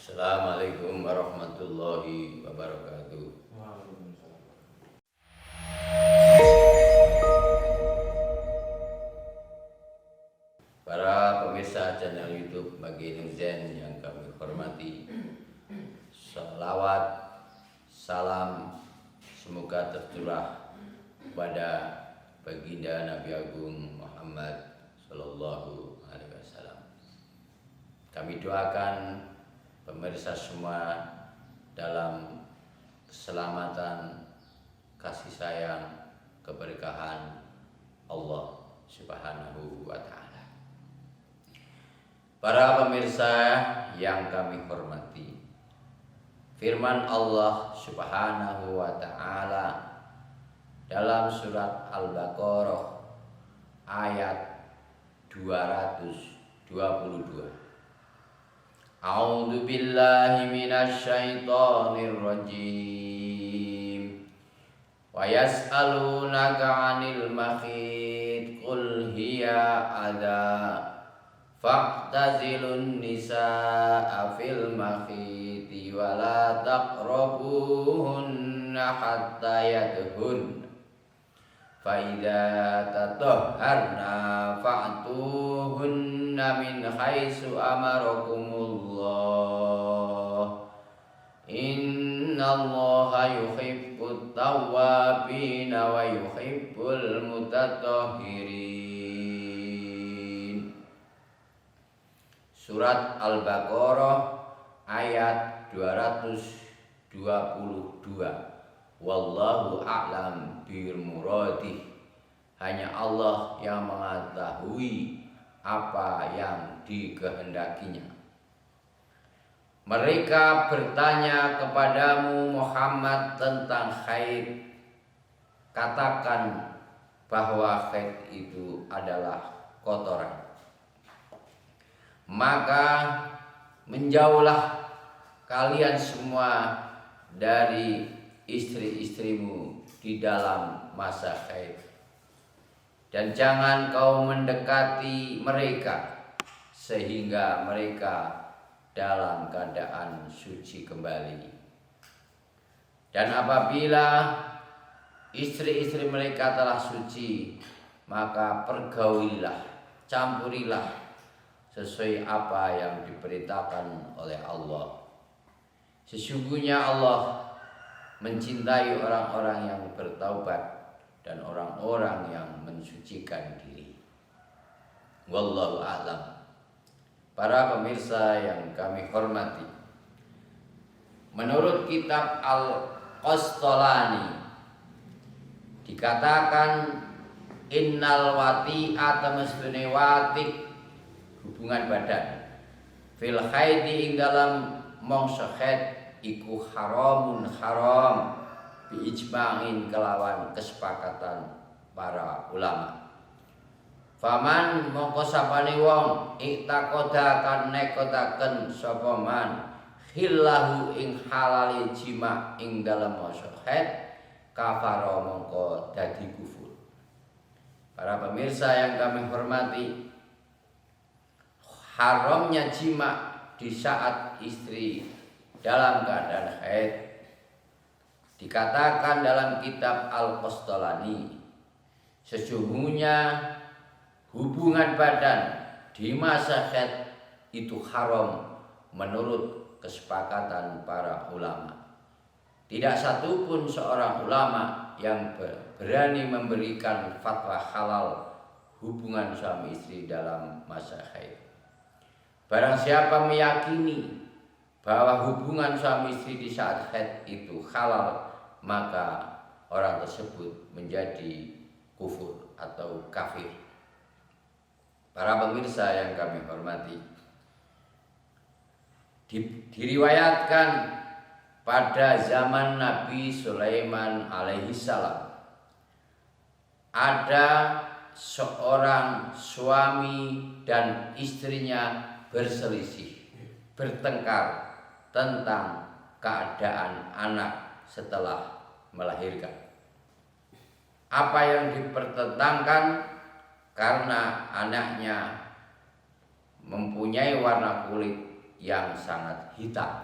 Assalamualaikum warahmatullahi wabarakatuh. Para pemirsa channel YouTube Bagi Nurzen yang kami hormati, salawat, salam semoga tercurah kepada baginda Nabi Agung Muhammad Sallallahu Alaihi Wasallam. Kami doakan pemirsa semua dalam keselamatan, kasih sayang, keberkahan Allah Subhanahu wa Ta'ala. Para pemirsa yang kami hormati, firman Allah Subhanahu wa Ta'ala dalam surat Al-Baqarah ayat 222. A'udzu billahi minasy syaithanir rajim. Wa yas'alunaka 'anil makhid qul hiya adza fa'tazilun nisaa fil makhid wa la taqrabuhunna hatta yadhun fa idza tatahharna fa'tuhunna min haitsu amarakumullah innallaha yuhibbut tawwabina wa yuhibbul mutatahhirin. Surat Al-Baqarah ayat 222. Wallahu a'lam bil muradih. Hanya Allah yang mengetahui apa yang dikehendakinya. Mereka bertanya kepadamu Muhammad tentang haid. Katakan bahwa haid itu adalah kotoran. Maka menjauhlah kalian semua dari istri-istrimu di dalam masa haid, dan jangan kau mendekati mereka sehingga mereka dalam keadaan suci kembali. Dan apabila istri-istri mereka telah suci, maka pergaulilah, campurilah sesuai apa yang diperintahkan oleh Allah. Sesungguhnya Allah mencintai orang-orang yang bertaubat dan orang-orang yang mensucikan diri. Wallahu a'lam. Para pemirsa yang kami hormati, menurut kitab Al-Qastalani dikatakan innal wati'ata mastune watik hubungan badan fil haidi ing dalam mangsa haid iku haramun haram bi ijma'in kelawan kesepakatan para ulama. Faman mongko sapane wong iktaqoda kan nekotaken sapa man khillahu ing halali jima ing dalam mangsa haid kafara mongko dadi kufur. Para pemirsa yang kami hormati, haramnya jima di saat istri dalam keadaan haid dikatakan dalam kitab Al-Qastalani, sesungguhnya hubungan badan di masa haid itu haram menurut kesepakatan para ulama. Tidak satupun seorang ulama yang berani memberikan fatwa halal hubungan suami istri dalam masa haid. Barang siapa meyakini bahwa hubungan suami istri di saat haid itu halal, maka orang tersebut menjadi kufur atau kafir. Para pemirsa yang kami hormati, diriwayatkan pada zaman Nabi Sulaiman alaihissalam ada seorang suami dan istrinya berselisih, bertengkar tentang keadaan anak setelah melahirkan. Apa yang dipertentangkan? Karena anaknya mempunyai warna kulit yang sangat hitam.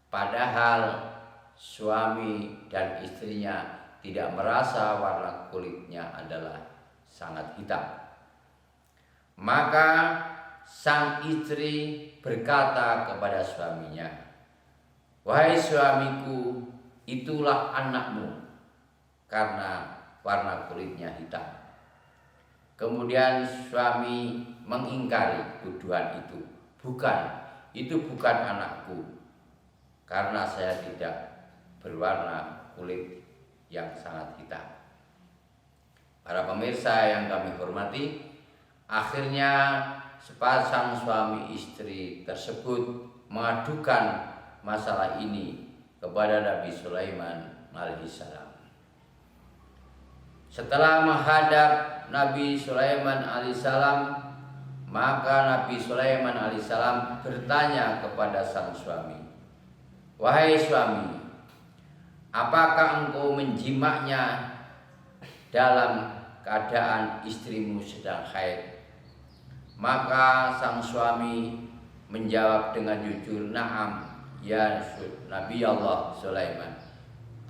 Padahal suami dan istrinya tidak merasa warna kulitnya adalah sangat hitam. Maka sang istri berkata kepada suaminya, "Wahai suamiku, itulah anakmu karena warna kulitnya hitam." Kemudian suami mengingkari tuduhan itu. Itu bukan anakku, karena saya tidak berwarna kulit yang sangat hitam. Para pemirsa yang kami hormati, akhirnya sepasang suami istri tersebut mengadukan masalah ini kepada Nabi Sulaiman alaihissalam. Setelah menghadap Nabi Sulaiman alaihissalam, maka Nabi Sulaiman alaihissalam bertanya kepada sang suami, "Wahai suami, apakah engkau menjimaknya dalam keadaan istrimu sedang haid?" Maka sang suami menjawab dengan jujur, "Na'am, ya Nabi Allah Sulaiman.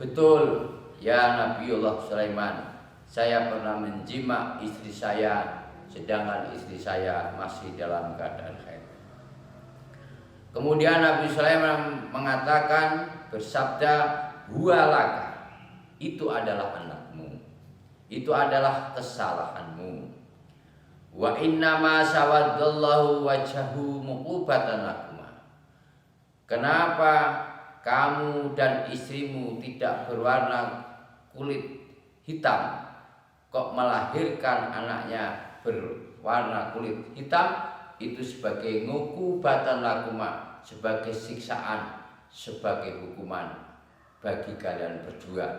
Betul, ya Nabi Allah Sulaiman. Saya pernah menjimak istri saya, sedangkan istri saya masih dalam keadaan haid." Kemudian Nabi Sulaiman mengatakan, bersabda, "Huwalaka, itu adalah anakmu, itu adalah kesalahanmu. Wa innama sawaddallahu wajhahu muqubatan lakuma." Kenapa kamu dan istrimu tidak berwarna kulit hitam, kok melahirkan anaknya berwarna kulit hitam? Itu sebagai ngukubatan lakuma, sebagai siksaan, sebagai hukuman bagi kalian berdua,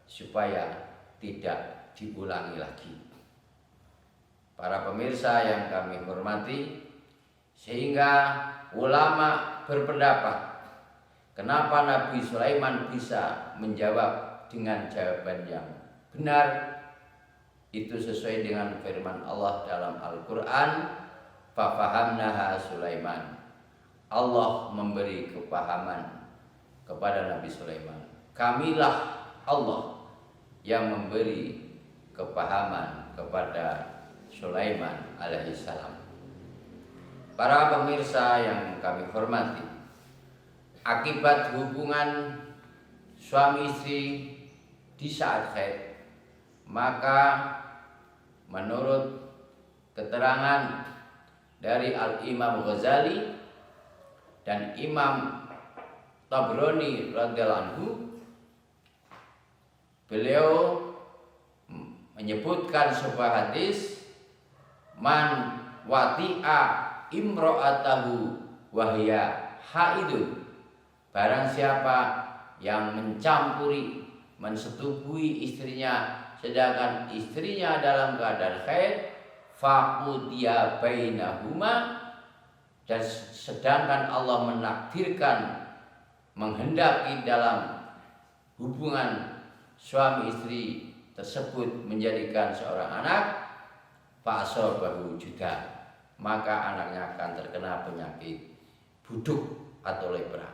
supaya tidak diulangi lagi. Para pemirsa yang kami hormati, sehingga ulama berpendapat, kenapa Nabi Sulaiman bisa menjawab dengan jawaban yang benar? Itu sesuai dengan firman Allah dalam Al-Quran, "Fafahamnaha Sulaiman." Allah memberi kepahaman kepada Nabi Sulaiman. Kamilah Allah yang memberi kepahaman kepada Sulaiman alaihissalam. Para pemirsa yang kami hormati, akibat hubungan suami istri di saat haid, maka menurut keterangan dari Al-Imam Ghazali dan Imam Tabrani radhiyallahu anhu, beliau menyebutkan sebuah hadis, "Man wati'a imro'atahu wahya haidun." Barang siapa yang mencampuri, mensetubui istrinya sedangkan istrinya dalam keadaan haid, faqudiya bainahuma, dan sedangkan Allah menakdirkan, menghendaki dalam hubungan suami istri tersebut menjadikan seorang anak, fa'asabahu juda, maka anaknya akan terkena penyakit buduk atau lepra.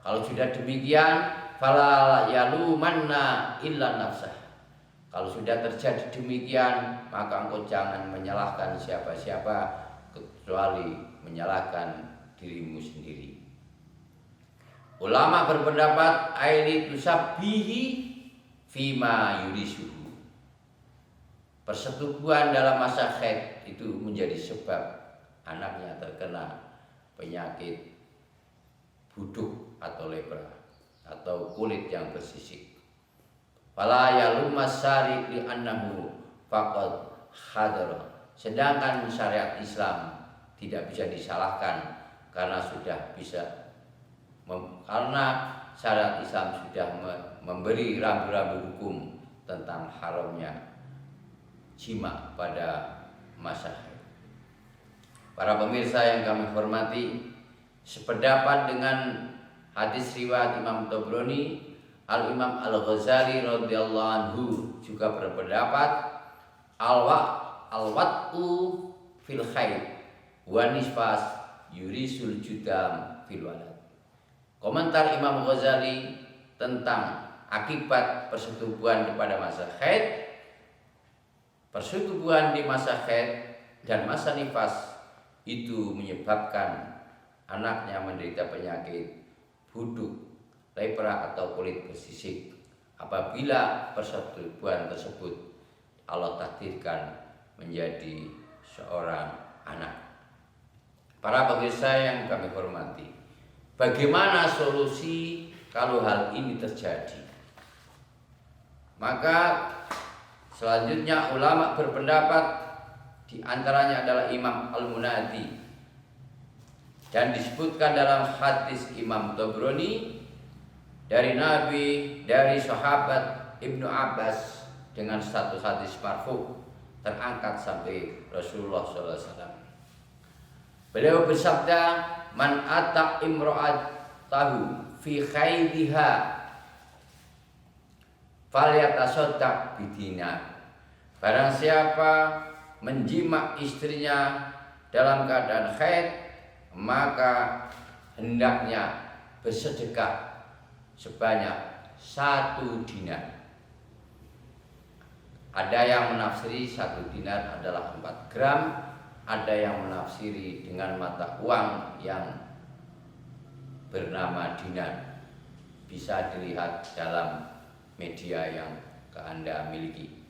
Kalau sudah demikian, fala yalumanna illa nafsah. Kalau sudah terjadi demikian, maka engkau jangan menyalahkan siapa-siapa kecuali menyalahkan dirimu sendiri. Ulama berpendapat aili tusabbihi fima yurisuhu. Persetubuhan dalam masa haid itu menjadi sebab anaknya terkena penyakit buduk atau lepra atau kulit yang bersisik. Fala yalumas syari' li annahu faqad hadara. Sedangkan syariat Islam tidak bisa disalahkan karena karena syariat Islam sudah memberi rambu-rambu hukum tentang haramnya jima pada masa haid. Para pemirsa yang kami hormati, sependapat dengan hadis riwayat Imam Tabrani, Al-Imam Al-Ghazali radhiyallahu anhu juga berpendapat al-wat'u fil haid wa nisfas yurisul judam fil walad. Komentar Imam Ghazali tentang akibat persetubuhan pada masa haid. Persetubuhan di masa haid dan masa nifas itu menyebabkan anaknya menderita penyakit buduk, lepra atau kulit bersisik. Apabila persetubuhan tersebut Allah takdirkan menjadi seorang anak. Para pemirsa yang kami hormati, bagaimana solusi kalau hal ini terjadi? Maka selanjutnya ulama berpendapat, di antaranya adalah Imam Al-Munadi, dan disebutkan dalam hadis Imam Tabrani dari Nabi, dari sahabat Ibnu Abbas dengan satu hadis marfu terangkat sampai Rasulullah SAW. Beliau bersabda, man ata imra'atahu fi khaidiha falyatasaddaq bidinar. Barang siapa menjima istrinya dalam keadaan haid, maka hendaknya bersedekah sebanyak 1 dinar. Ada yang menafsiri 1 dinar adalah 4 gram, ada yang menafsiri dengan mata uang yang bernama dinar. Bisa dilihat dalam media yang Anda miliki.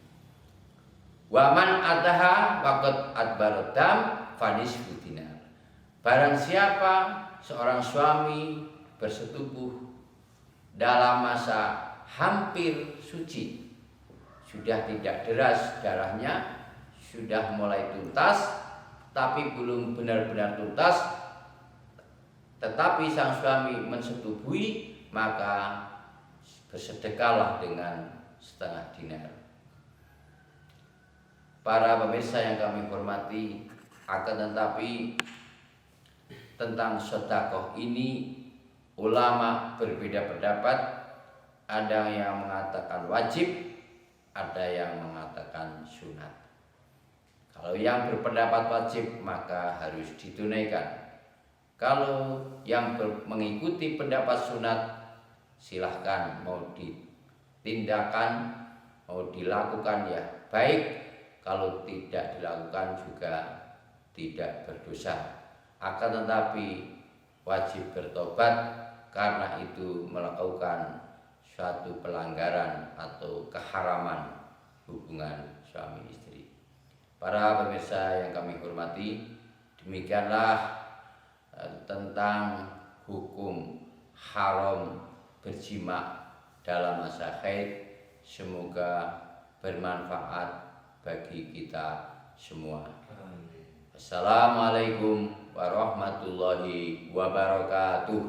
Waman ataha waqad adbarodam fanisfu dinar. Barang siapa seorang suami bersetubuh dalam masa hampir suci, sudah tidak deras darahnya, sudah mulai tuntas, tapi belum benar-benar tuntas, tetapi sang suami mensetubuhi, maka bersedekahlah dengan 1/2 dinar. Para pemirsa yang kami hormati, akan tetapi tentang sedekah ini ulama berbeda pendapat. Ada yang mengatakan wajib, ada yang mengatakan sunat. Kalau yang berpendapat wajib maka harus ditunaikan. Kalau yang mengikuti pendapat sunat, silahkan mau ditindakan, mau dilakukan ya baik. Kalau tidak dilakukan juga tidak berdosa. Akan tetapi wajib bertobat karena itu melakukan suatu pelanggaran atau keharaman hubungan suami istri. Para pemirsa yang kami hormati, demikianlah tentang hukum haram berjima dalam masa haid. Semoga bermanfaat bagi kita semua. Assalamualaikum warahmatullahi wabarakatuh.